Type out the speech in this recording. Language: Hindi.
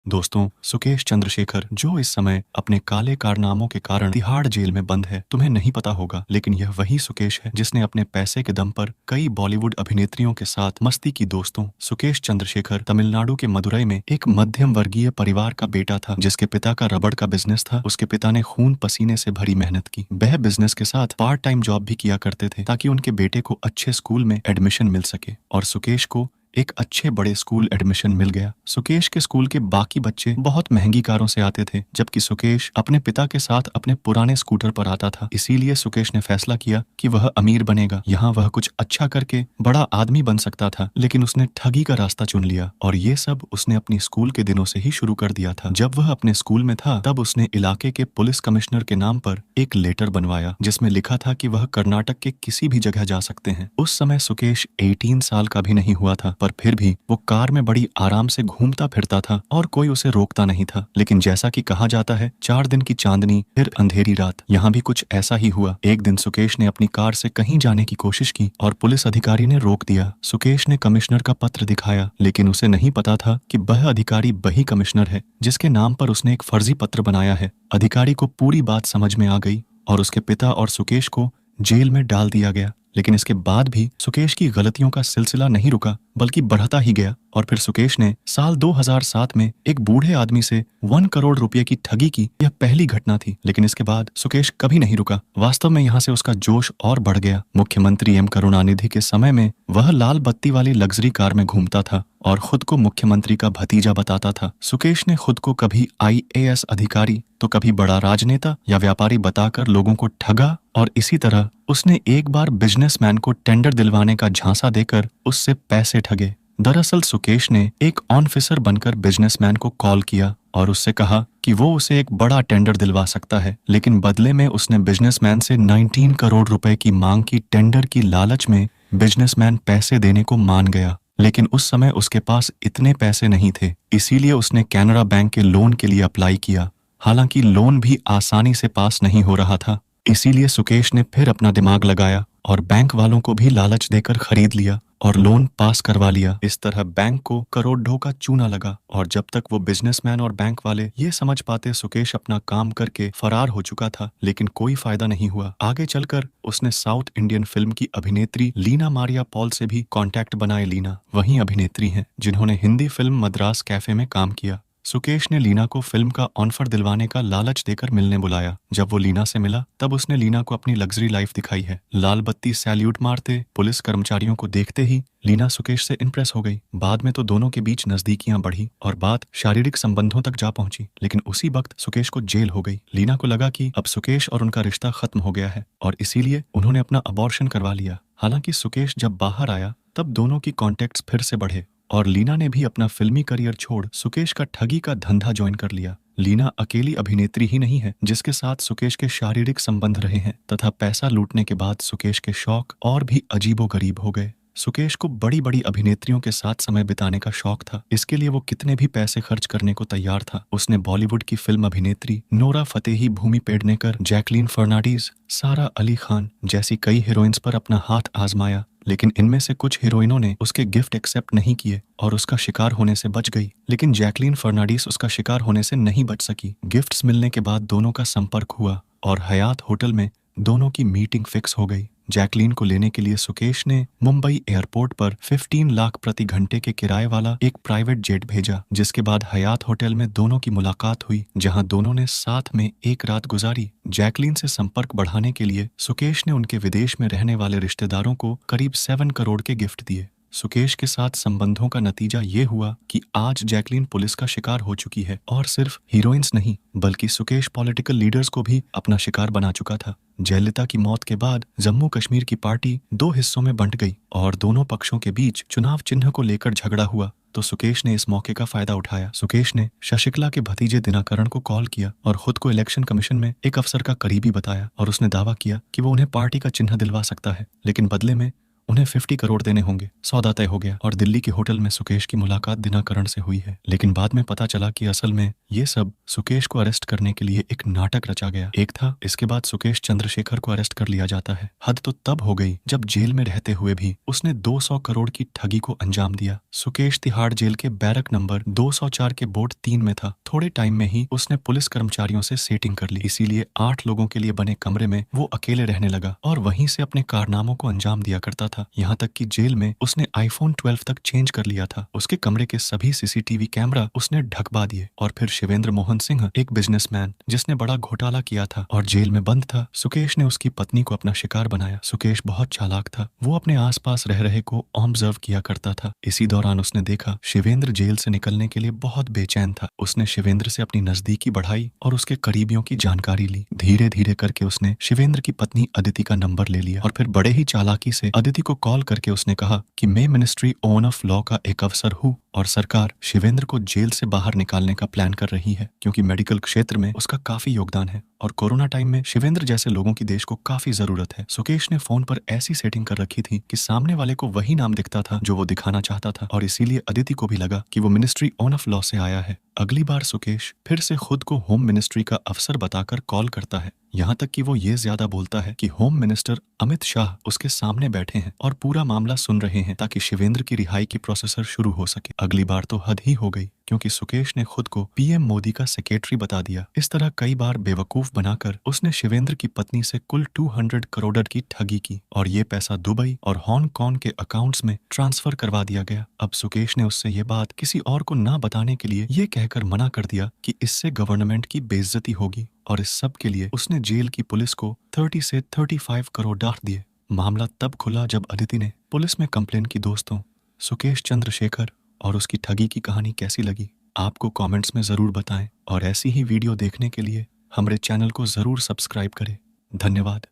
दोस्तों, सुकेश चंद्रशेखर जो इस समय अपने काले कारनामों के कारण तिहाड़ जेल में बंद है, तुम्हें नहीं पता होगा, लेकिन यह वही सुकेश है जिसने अपने पैसे के दम पर कई बॉलीवुड अभिनेत्रियों के साथ मस्ती की। दोस्तों, सुकेश चंद्रशेखर तमिलनाडु के मदुरई में एक मध्यम वर्गीय परिवार का बेटा था, जिसके पिता का रबड़ का बिजनेस था। उसके पिता ने खून पसीने से भरी मेहनत की। वह बिजनेस के साथ पार्ट टाइम जॉब भी किया करते थे ताकि उनके बेटे को अच्छे स्कूल में एडमिशन मिल सके, और सुकेश को एक अच्छे बड़े स्कूल एडमिशन मिल गया। सुकेश के स्कूल के बाकी बच्चे बहुत महंगी कारों से आते थे, जबकि सुकेश अपने पिता के साथ अपने पुराने स्कूटर पर आता था। इसीलिए सुकेश ने फैसला किया कि वह अमीर बनेगा। यहाँ वह कुछ अच्छा करके बड़ा आदमी बन सकता था, लेकिन उसने ठगी का रास्ता चुन लिया, और ये सब उसने अपनी स्कूल के दिनों से ही शुरू कर दिया था। जब वह अपने स्कूल में था तब उसने इलाके के पुलिस कमिश्नर के नाम पर एक लेटर बनवाया, जिसमें लिखा था कि वह कर्नाटक के किसी भी जगह जा सकते हैं। उस समय सुकेश 18 साल का भी नहीं हुआ था, पर फिर भी वो कार में बड़ी आराम से घूमता फिरता था और कोई उसे रोकता नहीं था। लेकिन जैसा कि कहा जाता है, 4 दिन की चांदनी फिर अंधेरी रात। यहाँ भी कुछ ऐसा ही हुआ। एक दिन सुकेश ने अपनी कार से कहीं जाने की कोशिश की और पुलिस अधिकारी ने रोक दिया। सुकेश ने कमिश्नर का पत्र दिखाया, लेकिन उसे नहीं पता था कि वह अधिकारी वही कमिश्नर है जिसके नाम पर उसने एक फर्जी पत्र बनाया है। अधिकारी को पूरी बात समझ में आ गई और उसके पिता और सुकेश को जेल में डाल दिया गया। लेकिन इसके बाद भी सुकेश की गलतियों का सिलसिला नहीं रुका, बल्कि बढ़ता ही गया। और फिर सुकेश ने साल 2007 में एक बूढ़े आदमी से 1 करोड़ रुपए की ठगी की। यह पहली घटना थी, लेकिन इसके बाद सुकेश कभी नहीं रुका। वास्तव में यहाँ से उसका जोश और बढ़ गया। मुख्यमंत्री एम करुणानिधि के समय में वह लाल बत्ती वाली लग्जरी कार में घूमता था और खुद को मुख्यमंत्री का भतीजा बताता था। सुकेश ने खुद को कभी IAS अधिकारी तो कभी बड़ा राजनेता या व्यापारी बताकर लोगों को ठगा, और इसी तरह उसने एक बार बिजनेसमैन को टेंडर दिलवाने का झांसा देकर उससे पैसे ठगे। दरअसल सुकेश ने एक ऑफिसर बनकर बिजनेसमैन को कॉल किया और उससे कहा कि वो उसे एक बड़ा टेंडर दिलवा सकता है, लेकिन बदले में उसने बिजनेसमैन से 19 करोड़ रुपए की मांग की। टेंडर की लालच में बिजनेसमैन पैसे देने को मान गया, लेकिन उस समय उसके पास इतने पैसे नहीं थे। इसीलिए उसने कैनरा बैंक के लोन के लिए अप्लाई किया। हालांकि लोन भी आसानी से पास नहीं हो रहा था। इसीलिए सुकेश ने फिर अपना दिमाग लगाया और बैंक वालों को भी लालच देकर खरीद लिया और लोन पास करवा लिया। इस तरह बैंक को करोड़ों का चूना लगा, और जब तक वो बिजनेसमैन और बैंक वाले ये समझ पाते सुकेश अपना काम करके फरार हो चुका था, लेकिन कोई फायदा नहीं हुआ। आगे चलकर उसने साउथ इंडियन फिल्म की अभिनेत्री लीना मारिया पॉल से भी कांटेक्ट बनाए। लीना वही अभिनेत्री हैं जिन्होंने हिंदी फिल्म मद्रास कैफे में काम किया। सुकेश ने लीना को फिल्म का ऑफर दिलवाने का लालच देकर मिलने बुलाया। जब वो लीना से मिला तब उसने लीना को अपनी लग्जरी लाइफ दिखाई है। लाल बत्ती सैल्यूट मारते पुलिस कर्मचारियों को देखते ही लीना सुकेश से इम्प्रेस हो गई। बाद में तो दोनों के बीच नजदीकियां बढ़ी और बात शारीरिक संबंधों तक जा पहुंची, लेकिन उसी वक्त सुकेश को जेल हो गई। लीना को लगा कि अब सुकेश और उनका रिश्ता खत्म हो गया है, और इसीलिए उन्होंने अपना अबॉर्शन करवा लिया। हालांकि सुकेश जब बाहर आया तब दोनों की कॉन्टेक्ट्स फिर से बढ़े, और लीना ने भी अपना फिल्मी करियर छोड़ सुकेश का ठगी का धंधा ज्वाइन कर लिया। लीना अकेली अभिनेत्री ही नहीं है जिसके साथ सुकेश के शारीरिक संबंध रहे हैं, तथा पैसा लूटने के बाद सुकेश के शौक और भी अजीबोगरीब हो गए। सुकेश को बड़ी बड़ी अभिनेत्रियों के साथ समय बिताने का शौक था। इसके लिए वो कितने भी पैसे खर्च करने को तैयार था। उसने बॉलीवुड की फिल्म अभिनेत्री नोरा फतेही, भूमि पेडनेकर, जैकलीन फर्नांडीज, सारा अली खान जैसी कई हीरोइंस पर अपना हाथ आजमाया, लेकिन इनमें से कुछ हीरोइनों ने उसके गिफ्ट एक्सेप्ट नहीं किए और उसका शिकार होने से बच गई। लेकिन जैकलीन फर्नांडीज उसका शिकार होने से नहीं बच सकी। गिफ्ट्स मिलने के बाद दोनों का संपर्क हुआ और हयात होटल में दोनों की मीटिंग फिक्स हो गई। जैकलीन को लेने के लिए सुकेश ने मुंबई एयरपोर्ट पर 15 लाख प्रति घंटे के किराए वाला एक प्राइवेट जेट भेजा, जिसके बाद हयात होटल में दोनों की मुलाकात हुई, जहां दोनों ने साथ में एक रात गुजारी। जैकलीन से संपर्क बढ़ाने के लिए सुकेश ने उनके विदेश में रहने वाले रिश्तेदारों को करीब 7 करोड़ के गिफ्ट दिए। सुकेश के साथ संबंधों का नतीजा ये हुआ कि आज जैकलीन पुलिस का शिकार हो चुकी है, और सिर्फ हीरोइंस नहीं बल्कि सुकेश पॉलिटिकल लीडर्स को भी अपना शिकार बना चुका था। जयललिता की मौत के बाद जम्मू कश्मीर की पार्टी 2 हिस्सों में बंट गई और दोनों पक्षों के बीच चुनाव चिन्ह को लेकर झगड़ा हुआ, तो सुकेश ने इस मौके का फायदा उठाया। सुकेश ने शशिकला के भतीजे दिनाकरण को कॉल किया और खुद को इलेक्शन कमीशन में एक अफसर का करीबी बताया, और उसने दावा किया कि वो उन्हें पार्टी का चिन्ह दिलवा सकता है, लेकिन बदले में उन्हें 50 करोड़ देने होंगे। सौदा तय हो गया और दिल्ली के होटल में सुकेश की मुलाकात दिनाकरण से हुई है। लेकिन बाद में पता चला कि असल में ये सब सुकेश को अरेस्ट करने के लिए एक नाटक रचा गया। एक था, इसके बाद सुकेश चंद्रशेखर को अरेस्ट कर लिया जाता है। हद तो तब हो गई जब जेल में रहते हुए भी उसने 200 करोड़ की ठगी को अंजाम दिया। सुकेश तिहाड़ जेल के बैरक नंबर 204 के बोर्ड 3 में था। थोड़े टाइम में ही उसने पुलिस कर्मचारियों से सेटिंग कर ली, इसीलिए 8 लोगों के लिए बने कमरे में वो अकेले रहने लगा और वहीं से अपने कारनामों को अंजाम दिया करता था। यहाँ तक कि जेल में उसने आईफोन 12 तक चेंज कर लिया था। उसके कमरे के सभी सीसीटीवी कैमरा उसने ढकवा दिए। और फिर शिवेंद्र मोहन सिंह, एक बिजनेसमैन जिसने बड़ा घोटाला किया था और जेल में बंद था, सुकेश ने उसकी पत्नी को अपना शिकार बनाया। सुकेश बहुत चालाक था, वो अपने आसपास रह रहे को ऑब्जर्व किया करता था। इसी दौरान उसने देखा शिवेंद्र जेल से निकलने के लिए बहुत बेचैन था। उसने शिवेंद्र से अपनी नजदीकी बढ़ाई और उसके करीबियों की जानकारी ली। धीरे धीरे करके उसने शिवेंद्र की पत्नी अदिति का नंबर ले लिया और फिर बड़े ही चालाकी से अदिति को कॉल करके उसने कहा कि मैं मिनिस्ट्री ऑन ऑफ लॉ का एक अफसर हूँ और सरकार शिवेंद्र को जेल से बाहर निकालने का प्लान कर रही है, क्योंकि मेडिकल क्षेत्र में उसका काफी योगदान है और कोरोना टाइम में शिवेंद्र जैसे लोगों की देश को काफी जरूरत है। सुकेश ने फोन पर ऐसी सेटिंग कर रखी थी कि सामने वाले को वही नाम दिखता था जो वो दिखाना चाहता था और इसीलिए अदिति को भी लगा कि वो मिनिस्ट्री ऑन ऑफ लॉ से आया है। अगली बार सुकेश फिर से खुद को होम मिनिस्ट्री का अफसर बताकर कॉल करता है, यहाँ तक कि वो ये ज्यादा बोलता है कि होम मिनिस्टर अमित शाह उसके सामने बैठे हैं और पूरा मामला सुन रहे हैं ताकि शिवेंद्र की रिहाई की प्रोसेसर शुरू हो सके। अगली बार तो हद ही हो गई, क्योंकि सुकेश ने खुद को पीएम मोदी का सेक्रेटरी बता दिया। इस तरह कई बार बेवकूफ बनाकर उसने शिवेंद्र की पत्नी से कुल 200 करोड़ की ठगी की और ये पैसा दुबई और हांगकांग के अकाउंट्स में ट्रांसफर करवा दिया गया। अब सुकेश ने उससे ये बात किसी और को ना बताने के लिए ये कहकर मना कर दिया कि इससे गवर्नमेंट की बेइज्जती होगी और इस सब के लिए उसने जेल की पुलिस को 30 से 35 करोड़ डांट दिए। मामला तब खुला जब अदिति ने पुलिस में कंप्लेन की। दोस्तों, सुकेश चंद्रशेखर और उसकी ठगी की कहानी कैसी लगी आपको कमेंट्स में जरूर बताएं और ऐसी ही वीडियो देखने के लिए हमारे चैनल को जरूर सब्सक्राइब करें। धन्यवाद।